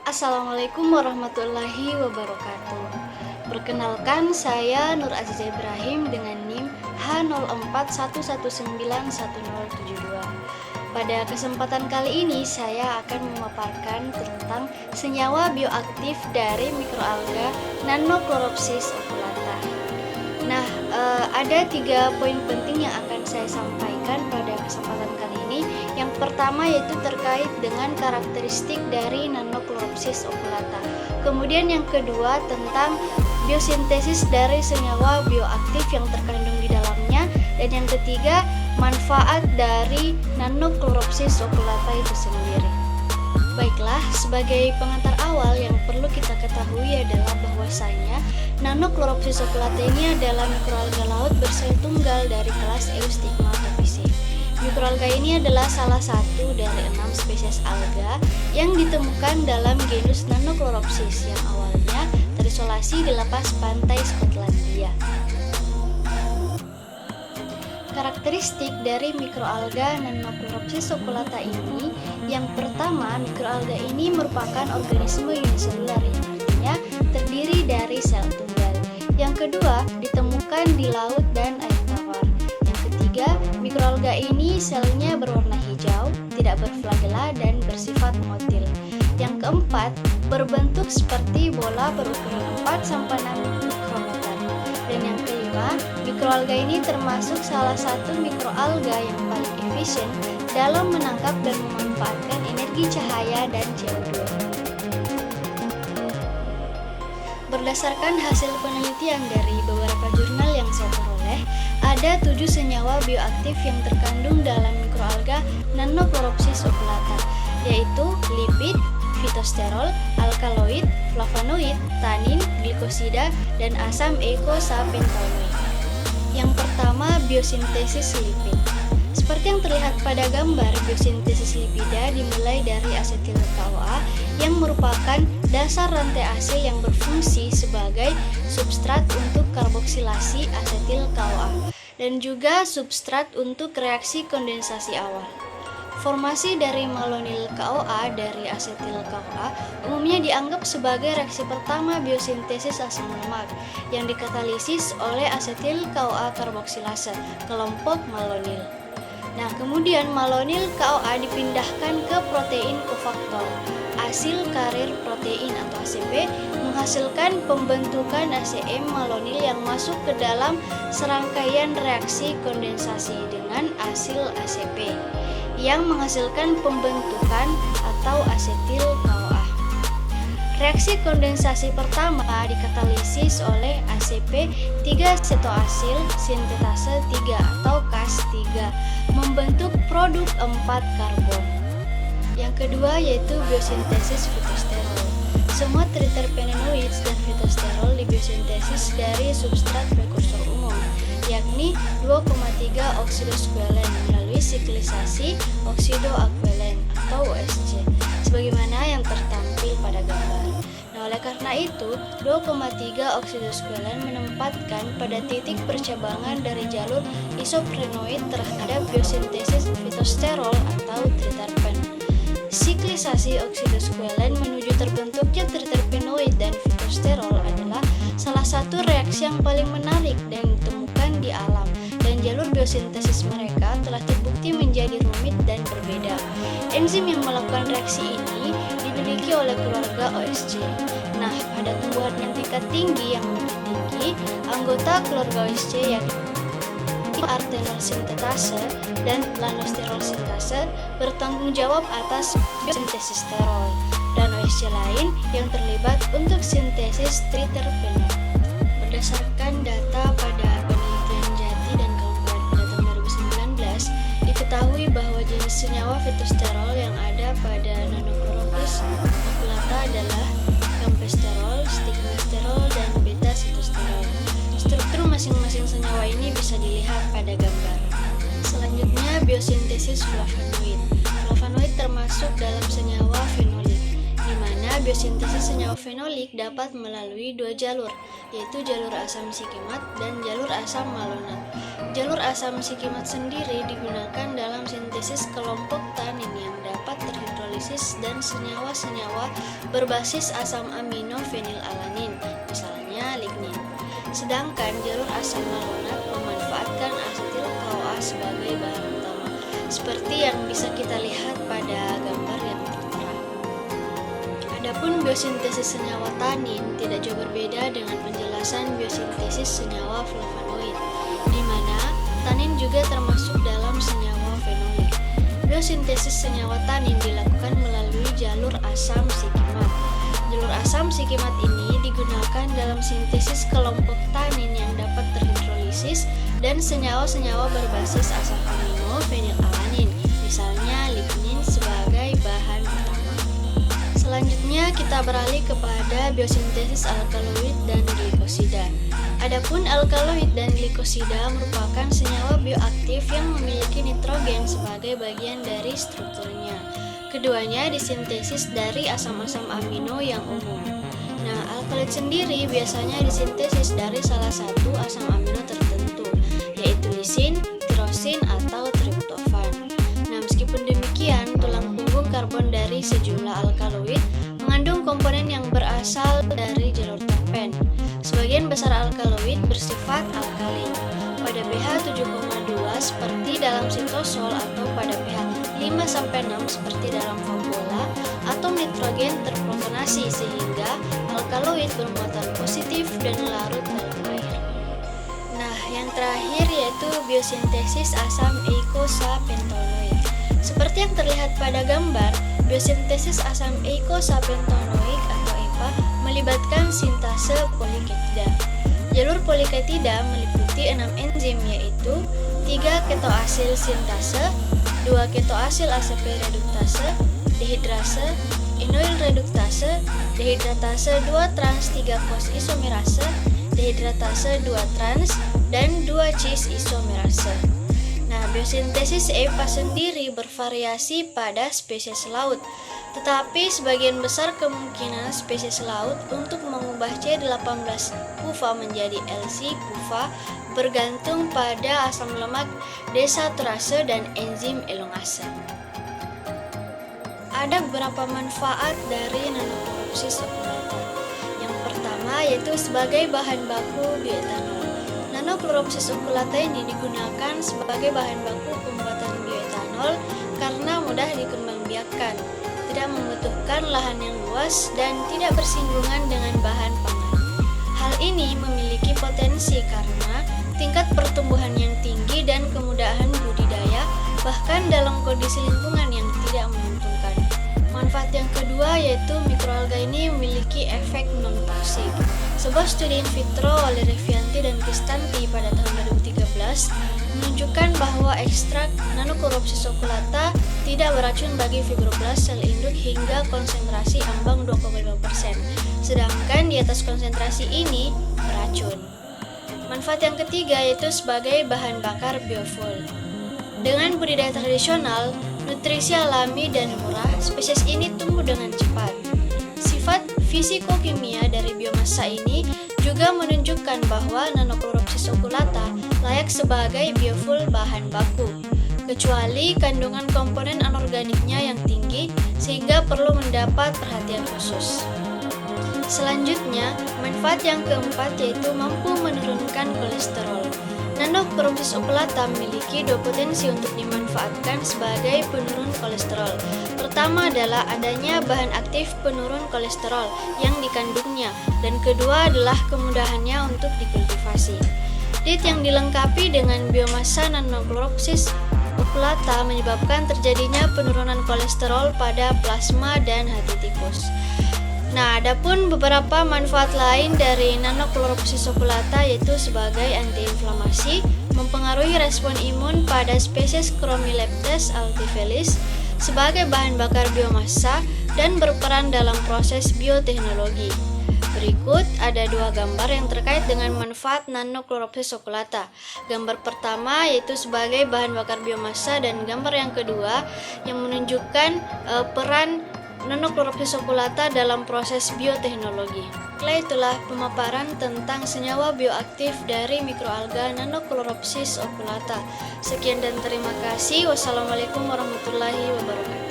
Assalamualaikum warahmatullahi wabarakatuh. Perkenalkan, saya Nur Aziza Ibrahim dengan NIM H0411911072. Pada kesempatan kali ini saya akan memaparkan tentang senyawa bioaktif dari mikroalga Nanochloropsis oculata. Nah, ada 3 poin penting yang akan saya sampaikan pada kesempatan kali ini. Yang pertama yaitu terkait dengan karakteristik dari Nanochloropsis oculata. Kemudian yang kedua tentang biosintesis dari senyawa bioaktif yang terkandung di dalamnya. Dan yang ketiga, manfaat dari Nanochloropsis oculata itu sendiri. Baiklah, sebagai pengantar awal yang perlu kita ketahui adalah bahwasanya Nanochloropsis oculata ini adalah mikroalga laut bersel tunggal dari kelas Eustigmatopiceae. Mikroalga ini adalah salah satu dari 6 spesies alga yang ditemukan dalam genus Nanochloropsis yang awalnya terisolasi di lepas pantai Skotlandia. Karakteristik dari mikroalga Nanochloropsis oculata ini, yang pertama, mikroalga ini merupakan organisme uniselular yang artinya terdiri dari sel tunggal. Yang kedua, ditemukan di laut dan air tawar. Yang ketiga, mikroalga ini selnya berwarna hijau, tidak berflagela dan bersifat motil. Yang keempat, berbentuk seperti bola berukuran 4-6 mikrometer. Dan yang kelima, mikroalga ini termasuk salah satu mikroalga yang paling efisien dalam menangkap dan memanfaatkan energi cahaya dan CO2. Berdasarkan hasil penelitian dari beberapa jurnal yang saya peroleh, ada 7 senyawa bioaktif yang terkandung dalam mikroalga Nanochloropsis oculata, yaitu lipid, fitosterol, alkaloid, flavonoid, tanin, glikosida, dan asam eicosapentaenoid. Yang pertama, biosintesis lipid. Seperti yang terlihat pada gambar, biosintesis lipida dimulai dari asetil CoA yang merupakan dasar rantai AC yang berfungsi sebagai substrat untuk karboksilasi asetil CoA dan juga substrat untuk reaksi kondensasi awal. Formasi dari malonyl CoA dari asetil CoA umumnya dianggap sebagai reaksi pertama biosintesis asam lemak yang dikatalisis oleh asetil CoA karboksilase kelompok malonyl. Nah, kemudian malonyl CoA dipindahkan ke protein kofaktor asil karir protein atau ACP, menghasilkan pembentukan ACM malonyl yang masuk ke dalam serangkaian reaksi kondensasi dengan asil ACP yang menghasilkan pembentukan atau asetil CoA. Reaksi kondensasi pertama dikatalisis oleh ACP 3-setoasil sintetase 3 atau Cas3 membentuk produk 4 karbon. Yang kedua yaitu biosintesis fitosterol. Semua triterpenoids dan fitosterol dibiosintesis dari substrat prekursor umum, yakni 2,3 oksidosqualene melalui siklisasi oksidoaquelen atau OSC, sebagaimana yang tertampil pada gambar. Nah, oleh karena itu, 2,3 oksidosqualene menempatkan pada titik percabangan dari jalur isoprenoid terhadap biosintesis fitosterol atau triterpen. Siklisasi oksidosqualene menuju terbentuknya triterpenoid dan fitosterol adalah salah satu reaksi yang paling menarik dan ditemukan di alam, dan jalur biosintesis mereka telah terbukti menjadi rumit dan berbeda. Enzim yang melakukan reaksi ini dimiliki oleh keluarga OSC. Nah, pada tumbuhan yang tingkat tinggi yang lebih tinggi, anggota keluarga OSC yakni artenol sintetase dan lanosterol sintase bertanggung jawab atas biosintesis sterol, dan OSC lain yang terlibat untuk sintesis triterpenoid. Berdasarkan data pada penelitian Jati dan kawan-kawan pada tahun 2019, diketahui bahwa jenis senyawa fitosterol yang ada pada Nanochloropsis oculata adalah campesterol, stigmasterol, dan beta-sitosterol. Struktur masing-masing senyawa ini bisa dilihat pada gambar. Selanjutnya, biosintesis flavonoid. Flavonoid termasuk dalam senyawa fenolik, di mana biosintesis senyawa fenolik dapat melalui 2 jalur, yaitu jalur asam sikimat dan jalur asam malonat. Jalur asam sikimat sendiri digunakan dalam sintesis kelompok tanin yang dapat terhidrolisis hidrolisis dan senyawa-senyawa berbasis asam amino fenilalanin, misalnya lignin. Sedangkan jalur asam malonat memanfaatkan asetil-CoA sebagai bahan utama, seperti yang bisa kita lihat pada gambar yang tertera. Adapun biosintesis senyawa tanin tidak jauh berbeda dengan penjelasan biosintesis senyawa flavonoid, di mana tanin juga termasuk dalam senyawa fenolik. Biosintesis senyawa tanin dilakukan melalui jalur asam sikimat. Jalur asam sikimat ini digunakan dalam sintesis kelompok tanin yang dapat terhidrolisis dan senyawa-senyawa berbasis asam amino fenilalanin, misalnya lignin sebagai bahan utama. Selanjutnya kita beralih kepada biosintesis alkaloid dan glikosida. Adapun alkaloid dan glikosida merupakan senyawa bioaktif yang memiliki nitrogen sebagai bagian dari strukturnya. Keduanya disintesis dari asam-asam amino yang umum. Nah, alkaloid sendiri biasanya disintesis dari salah satu asam amino tertentu, yaitu lisin, tirosin, atau triptofan. Nah, meskipun demikian, tulang punggung karbon dari sejumlah alkaloid mengandung komponen yang berasal dari jalur terpen. Sebagian besar alkaloid bersifat alkalin pada pH 7,2 seperti dalam sitosol atau pada pH 5-6 seperti dalam vakuola, atom nitrogen terprotonasi sehingga alkaloid bermuatan positif dan larut dalam air. Nah, yang terakhir yaitu biosintesis asam eikosapentaenoik. Seperti yang terlihat pada gambar, biosintesis asam eikosapentaenoik atau EPA melibatkan sintase poliketida. Jalur poliketida meliputi 6 enzim yaitu 3 ketoasil sintase, 2 ketoasil ACP reduktase, dehidrase, inoil reduktase, dehidratase 2 trans 3 phos isomerase, dehidratase 2 trans, dan 2 cis isomerase. Nah, biosintesis EPA sendiri bervariasi pada spesies laut, tetapi sebagian besar kemungkinan spesies laut untuk mengubah C18-PUFA menjadi LC-PUFA bergantung pada asam lemak desaturase dan enzim elongase. Ada beberapa manfaat dari Nanochloropsis oculata. Yang pertama yaitu sebagai bahan baku bioetanol. Nanochloropsis oculata ini digunakan sebagai bahan baku pembuatan bioetanol karena mudah dikembangbiakkan, tidak membutuhkan lahan yang luas, dan tidak bersinggungan dengan bahan pangan. Hal ini memiliki potensi karena tingkat pertumbuhan yang tinggi dan kemudahan budidaya, bahkan dalam kondisi lingkungan yang tidak menguntungkan. Manfaat yang kedua yaitu mikroalga ini memiliki efek non-toksik. Sebuah studi in vitro oleh Revianti dan Kristanti pada tahun 2013 menunjukkan bahwa ekstrak Nanochloropsis oculata tidak beracun bagi fibroblas sel induk hingga konsentrasi ambang 2,5%, sedangkan di atas konsentrasi ini beracun. Manfaat yang ketiga yaitu sebagai bahan bakar biofuel. Dengan budidaya tradisional, nutrisi alami dan murah, spesies ini tumbuh dengan cepat. Sifat fisikokimia dari biomasa ini juga menunjukkan bahwa Nanochloropsis oculata layak sebagai biofuel bahan baku, kecuali kandungan komponen anorganiknya yang tinggi sehingga perlu mendapat perhatian khusus. Selanjutnya, manfaat yang keempat yaitu mampu menurunkan kolesterol. Nanochloropsis oculata memiliki dua potensi untuk dimanfaatkan sebagai penurun kolesterol. Pertama adalah adanya bahan aktif penurun kolesterol yang dikandungnya, dan kedua adalah kemudahannya untuk dikultivasi. Diet yang dilengkapi dengan biomasa Nanochloropsis oculata menyebabkan terjadinya penurunan kolesterol pada plasma dan hati tikus. Nah, adapun beberapa manfaat lain dari Nanochloropsis oculata yaitu sebagai antiinflamasi, mempengaruhi respon imun pada spesies Chromileptes altivelis, sebagai bahan bakar biomasa, dan berperan dalam proses bioteknologi. Berikut ada dua gambar yang terkait dengan manfaat Nanochloropsis oculata. Gambar pertama yaitu sebagai bahan bakar biomasa, dan gambar yang kedua yang menunjukkan peran Nanochloropsis oculata dalam proses bioteknologi. Itulah pemaparan tentang senyawa bioaktif dari mikroalga Nanochloropsis oculata. Sekian dan terima kasih. Wassalamualaikum warahmatullahi wabarakatuh.